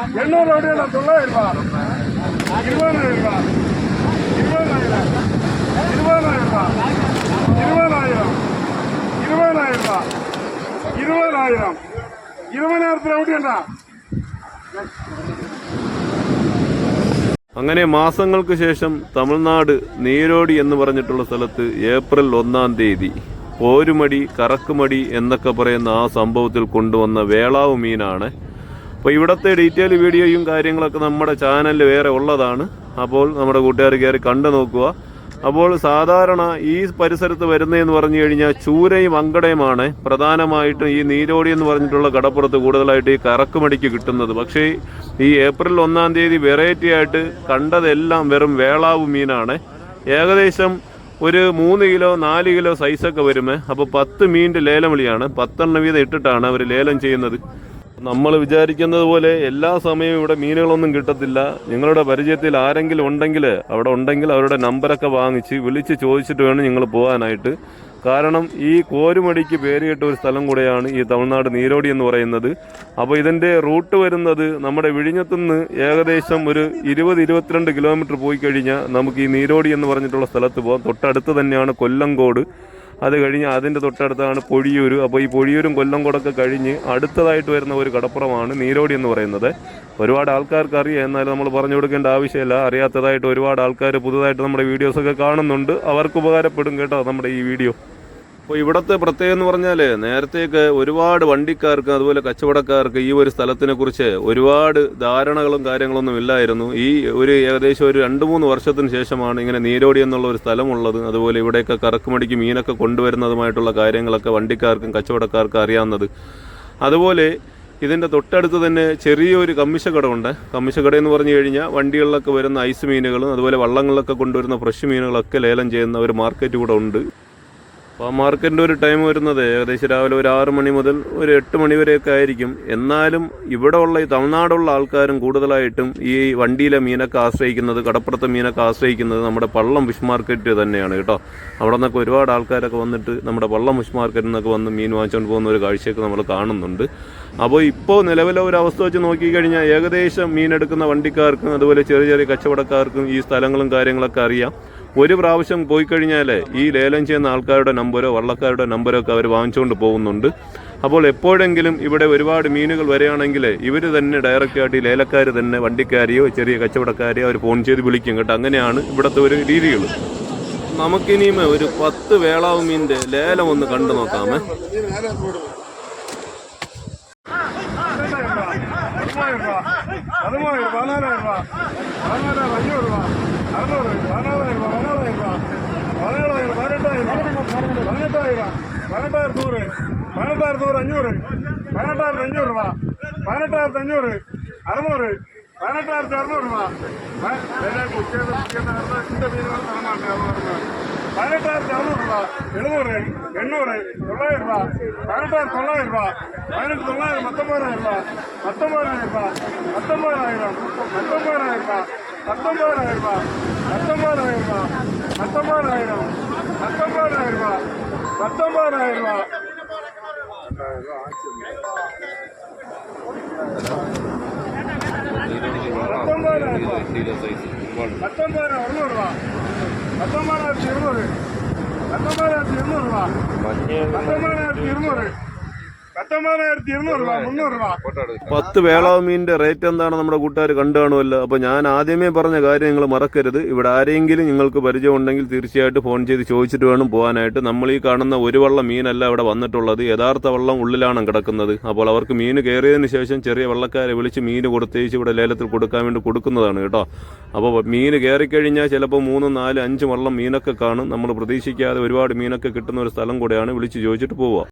800 ரூபாய் 900 ரூபாய் 20000 ரூபாய் 20000 20000 ரூபாய் 20000 ரூபாய் 20000 20000 ഓടിയണ്ടാ. അങ്ങനെ മാസങ്ങൾക്ക് ശേഷം തമിഴ്നാട് നീരോടി എന്ന് പറഞ്ഞിട്ടുള്ള സ്ഥലത്ത് ഏപ്രിൽ 1-ാം തീയതി പോരുമടി കറക്കുമടി എന്നൊക്കെ പറയുന്ന ആ സംഭവത്തിൽ കൊണ്ടുവന്ന വേളാവ് മീനാണ്. അപ്പോൾ ഇവിടുത്തെ ഡീറ്റെയിൽ വീഡിയോയും കാര്യങ്ങളൊക്കെ നമ്മുടെ ചാനലിൽ വേറെ ഉള്ളതാണ്. അപ്പോൾ നമ്മുടെ കൂട്ടുകാർ കയറി കണ്ടു നോക്കുക. അപ്പോൾ സാധാരണ ഈ പരിസരത്ത് വരുന്നതെന്ന് പറഞ്ഞു കഴിഞ്ഞാൽ ചൂരയും അങ്കടയുമാണ് പ്രധാനമായിട്ടും ഈ നീരോടി എന്ന് പറഞ്ഞിട്ടുള്ള കടപ്പുറത്ത് കൂടുതലായിട്ട് ഈ കറക്കുമടിക്ക് കിട്ടുന്നത്. പക്ഷേ ഈ ഏപ്രിൽ 1-ാം തീയതി വെറൈറ്റി ആയിട്ട് കണ്ടതെല്ലാം വെറും വേളാവ് മീനാണ്. ഏകദേശം ഒരു 3 കിലോ 4 കിലോ സൈസൊക്കെ വരുമേ. അപ്പോൾ 10 മീനിൻ്റെ ലേലം വിളിയാണ്. 10 എണ്ണം വീതം ഇട്ടിട്ടാണ് അവർ ലേലം ചെയ്യുന്നത്. നമ്മൾ വിചാരിക്കുന്നത് പോലെ എല്ലാ സമയവും ഇവിടെ മീനുകളൊന്നും കിട്ടത്തില്ല. നിങ്ങളുടെ പരിചയത്തിൽ ആരെങ്കിലും ഉണ്ടെങ്കിൽ അവരുടെ നമ്പറൊക്കെ വാങ്ങിച്ച് വിളിച്ച് ചോദിച്ചിട്ട് വേണം നിങ്ങൾ പോകാനായിട്ട്. കാരണം ഈ കോരുമടിക്ക് പേര് കേട്ട ഒരു സ്ഥലം കൂടെയാണ് ഈ തമിഴ്നാട് നീരോടി എന്ന് പറയുന്നത്. അപ്പോൾ ഇതിൻ്റെ റൂട്ട് വരുന്നത് നമ്മുടെ വിഴിഞ്ഞത്തുനിന്ന് ഏകദേശം ഒരു 20-22 കിലോമീറ്റർ പോയി കഴിഞ്ഞാൽ നമുക്ക് ഈ നീരോടി എന്ന് പറഞ്ഞിട്ടുള്ള സ്ഥലത്ത് പോകാം. തൊട്ടടുത്ത് തന്നെയാണ് കൊല്ലങ്കോട്. അത് കഴിഞ്ഞ് അതിൻ്റെ തൊട്ടടുത്താണ് പൊഴിയൂർ. അപ്പോൾ ഈ പൊഴിയൂരും കൊല്ലംകോടൊക്കെ കഴിഞ്ഞ് അടുത്തതായിട്ട് വരുന്ന ഒരു കടപ്പുറമാണ് നീരോടി എന്ന് പറയുന്നത്. ഒരുപാട് ആൾക്കാർക്ക് അറിയാം, എന്നാലും നമ്മൾ പറഞ്ഞു കൊടുക്കേണ്ട ആവശ്യമില്ല. അറിയാത്തതായിട്ട് ഒരുപാട് ആൾക്കാർ പുതുതായിട്ട് നമ്മുടെ വീഡിയോസൊക്കെ കാണുന്നുണ്ട്. അവർക്ക് ഉപകാരപ്പെടും കേട്ടോ നമ്മുടെ ഈ വീഡിയോ. അപ്പോൾ ഇവിടുത്തെ പ്രത്യേകം എന്ന് പറഞ്ഞാൽ നേരത്തെയൊക്കെ ഒരുപാട് വണ്ടിക്കാർക്ക് അതുപോലെ കച്ചവടക്കാർക്ക് ഈ ഒരു സ്ഥലത്തിനെ കുറിച്ച് ഒരുപാട് ധാരണകളും കാര്യങ്ങളൊന്നും ഇല്ലായിരുന്നു. ഈ ഏകദേശം ഒരു 2-3 വർഷത്തിന് ശേഷമാണ് ഇങ്ങനെ നീരോടി എന്നുള്ള ഒരു സ്ഥലമുള്ളത്. അതുപോലെ ഇവിടെയൊക്കെ കറക്കുമടിക്ക് മീനൊക്കെ കൊണ്ടുവരുന്നതുമായിട്ടുള്ള കാര്യങ്ങളൊക്കെ വണ്ടിക്കാർക്കും കച്ചവടക്കാർക്കും അറിയാവുന്നത്. അതുപോലെ ഇതിൻ്റെ തൊട്ടടുത്ത് തന്നെ ചെറിയൊരു കമ്മിശക്കടമുണ്ട്. കമ്മിശക്കട എന്ന് പറഞ്ഞു കഴിഞ്ഞാൽ വണ്ടികളിലൊക്കെ വരുന്ന ഐസ് മീനുകളും അതുപോലെ വള്ളങ്ങളിലൊക്കെ കൊണ്ടുവരുന്ന ഫ്രഷ് മീനുകളൊക്കെ ലേലം ചെയ്യുന്ന ഒരു മാർക്കറ്റ് കൂടെ ഉണ്ട്. അപ്പോൾ ആ മാർക്കറ്റിൻ്റെ ഒരു ടൈം വരുന്നത് ഏകദേശം രാവിലെ ഒരു 6 മണി മുതൽ ഒരു 8 മണി വരെയൊക്കെ ആയിരിക്കും. എന്നാലും ഇവിടെ ഉള്ള ഈ തമിഴ്നാടുള്ള ആൾക്കാരും കൂടുതലായിട്ടും ഈ വണ്ടിയിലെ മീനൊക്കെ ആശ്രയിക്കുന്നത്, കടപ്പുറത്തെ മീനൊക്കെ ആശ്രയിക്കുന്നത് നമ്മുടെ പള്ളം ഫിഷ് മാർക്കറ്റ് തന്നെയാണ് കേട്ടോ. അവിടെ നിന്നൊക്കെ ഒരുപാട് ആൾക്കാരൊക്കെ വന്നിട്ട് നമ്മുടെ പള്ളം ഫിഷ് മാർക്കറ്റിൽ നിന്നൊക്കെ വന്ന് മീൻ വാങ്ങിച്ചുകൊണ്ട് പോകുന്ന ഒരു കാഴ്ചയൊക്കെ നമ്മൾ കാണുന്നുണ്ട്. അപ്പോൾ ഇപ്പോൾ നിലവിലെ ഒരു അവസ്ഥ വെച്ച് നോക്കിക്കഴിഞ്ഞാൽ ഏകദേശം മീനെടുക്കുന്ന വണ്ടിക്കാർക്കും അതുപോലെ ചെറിയ ചെറിയ കച്ചവടക്കാർക്കും ഈ സ്ഥലങ്ങളും കാര്യങ്ങളൊക്കെ അറിയാം. ഒരു പ്രാവശ്യം പോയി കഴിഞ്ഞാൽ ഈ ലേലം ചെയ്യുന്ന ആൾക്കാരുടെ നമ്പരോ വള്ളക്കാരുടെ നമ്പരോ ഒക്കെ അവർ വാങ്ങിച്ചുകൊണ്ട് പോകുന്നുണ്ട്. അപ്പോൾ എപ്പോഴെങ്കിലും ഇവിടെ ഒരുപാട് മീനുകൾ വരികയാണെങ്കിൽ ഇവർ തന്നെ ഡയറക്റ്റായിട്ട് ഈ ലേലക്കാർ തന്നെ വണ്ടിക്കാരെയോ ചെറിയ കച്ചവടക്കാരെയോ അവർ ഫോൺ ചെയ്ത് വിളിക്കും കേട്ടോ. അങ്ങനെയാണ് ഇവിടുത്തെ ഒരു രീതികൾ. നമുക്കിനിയും ഒരു 10 വേളാവ് മീനിൻ്റെ ലേലം ഒന്ന് കണ്ടു നോക്കാമേ. പത്ത് വേളാവ് മീനിന്റെ റേറ്റ് എന്താണ് നമ്മുടെ കൂട്ടുകാർ കണ്ടു കാണുമല്ലോ. അപ്പോൾ ഞാൻ ആദ്യമേ പറഞ്ഞ കാര്യം നിങ്ങൾ മറക്കരുത്. ഇവിടെ ആരെങ്കിലും നിങ്ങൾക്ക് പരിചയം ഉണ്ടെങ്കിൽ തീർച്ചയായിട്ടും ഫോൺ ചെയ്ത് ചോദിച്ചിട്ട് വേണം പോകാനായിട്ട്. നമ്മൾ ഈ കാണുന്ന ഒരു വള്ളം മീനല്ല ഇവിടെ വന്നിട്ടുള്ളത്. യഥാർത്ഥ വള്ളം ഉള്ളിലാണ് കിടക്കുന്നത്. അപ്പോൾ അവർക്ക് മീൻ കയറിയതിന് ശേഷം ചെറിയ വള്ളക്കാരെ വിളിച്ച് മീൻ കൊടുത്തേച്ച് ഇവിടെ ലേലത്തിൽ കൊടുക്കാൻ വേണ്ടി കൊടുക്കുന്നതാണ് കേട്ടോ. അപ്പോൾ മീൻ കയറിക്കഴിഞ്ഞാൽ ചിലപ്പോൾ 3, 4, 5 വള്ളം മീനൊക്കെ കാണും. നമ്മൾ പ്രതീക്ഷിക്കാതെ ഒരുപാട് മീനൊക്കെ കിട്ടുന്ന ഒരു സ്ഥലം കൂടെയാണ്. വിളിച്ച് ചോദിച്ചിട്ട് പോവുക.